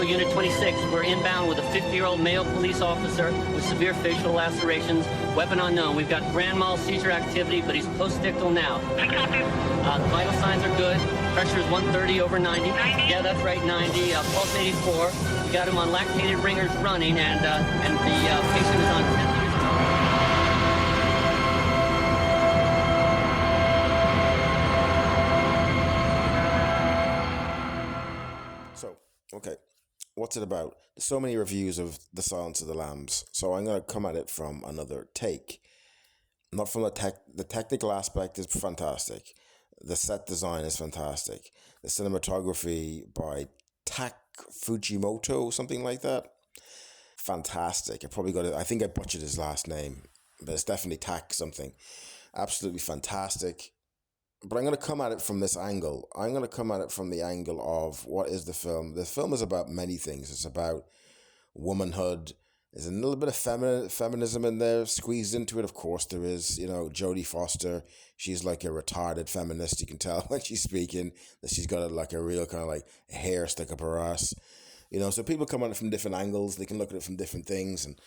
Unit 26. We're inbound with a 50-year-old male police officer with severe facial lacerations, weapon unknown. We've got grand mal seizure activity, but he's post-ictal now. The vital signs are good. Pressure is 130 over 90. Yeah, that's right, 90. Pulse 84. We got him on lactated ringers running, and the patient is on 10 liters. So, okay, what's it about? There's so many reviews of The Silence of the Lambs, so I'm going to come at it from another take. Not from the technical aspect is fantastic. The set design is fantastic. The cinematography by Tak Fujimoto, something like that. Fantastic. I think I butchered his last name, but it's definitely Tak something. Absolutely fantastic. But I'm going to come at it from this angle. I'm going to come at it from the angle of what is the film. The film is about many things. It's about womanhood. There's a little bit of feminism in there squeezed into it. Of course, there is. Jodie Foster. She's like a retarded feminist. You can tell when she's speaking that she's got a real kind of like hair stuck up her ass. So people come at it from different angles. They can look at it from different things, and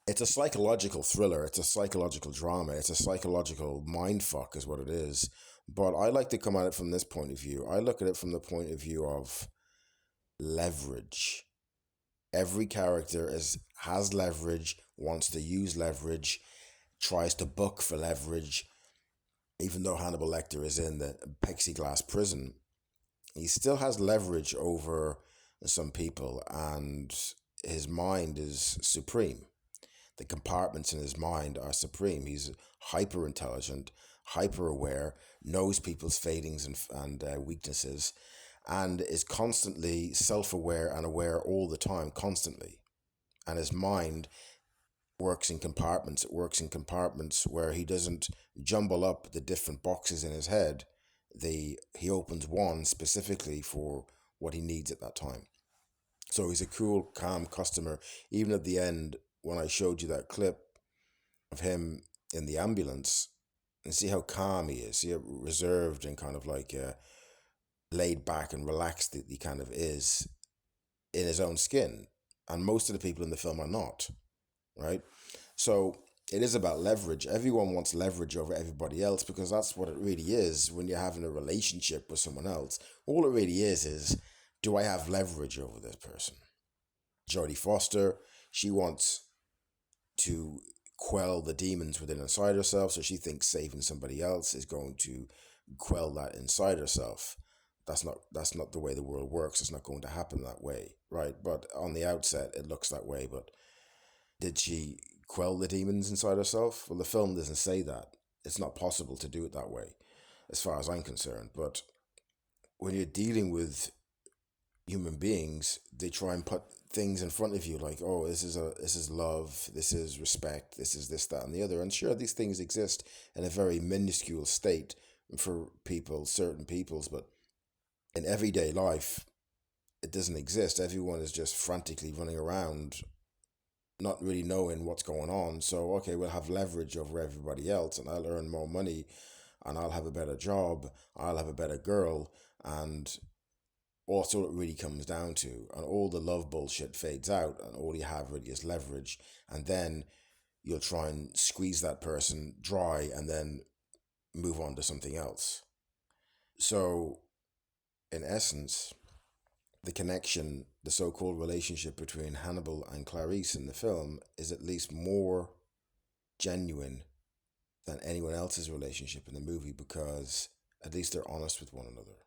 it's a psychological thriller. It's a psychological drama. It's a psychological mindfuck is what it is. But I like to come at it from this point of view. I look at it from the point of view of leverage. Every character has leverage, wants to use leverage, tries to book for leverage. Even though Hannibal Lecter is in the plexiglass prison, he still has leverage over some people, and his mind is supreme. The compartments in his mind are supreme. He's hyper intelligent, hyper aware, knows people's failings and weaknesses, and is constantly self-aware and aware all the time, constantly. And his mind works in compartments. It works in compartments where he doesn't jumble up the different boxes in his head. He opens one specifically for what he needs at that time. So he's a cool, calm customer. Even at the end, when I showed you that clip of him in the ambulance, and see how calm he is, see how reserved and kind of like laid back and relaxed that he kind of is in his own skin. And most of the people in the film are not, right? So it is about leverage. Everyone wants leverage over everybody else because that's what it really is when you're having a relationship with someone else. All it really is, do I have leverage over this person? Jodie Foster, she wants to quell the demons within inside herself, so she thinks saving somebody else is going to quell that inside herself. That's not the way the world works. It's not going to happen that way, right? But on the outset, it looks that way. But did she quell the demons inside herself? Well, the film doesn't say that. It's not possible to do it that way, as far as I'm concerned. But when you're dealing with human beings, they try and put things in front of you like, oh, this is love, this is respect, this is this, that, and the other. And sure, these things exist in a very minuscule state for people, certain peoples, but in everyday life, it doesn't exist. Everyone is just frantically running around, not really knowing what's going on. So, okay, we'll have leverage over everybody else, and I'll earn more money, and I'll have a better job, I'll have a better girl, and also it really comes down to, and all the love bullshit fades out, and all you have really is leverage, and then you'll try and squeeze that person dry and then move on to something else. So, in essence, the connection, the so-called relationship between Hannibal and Clarice in the film is at least more genuine than anyone else's relationship in the movie because at least they're honest with one another.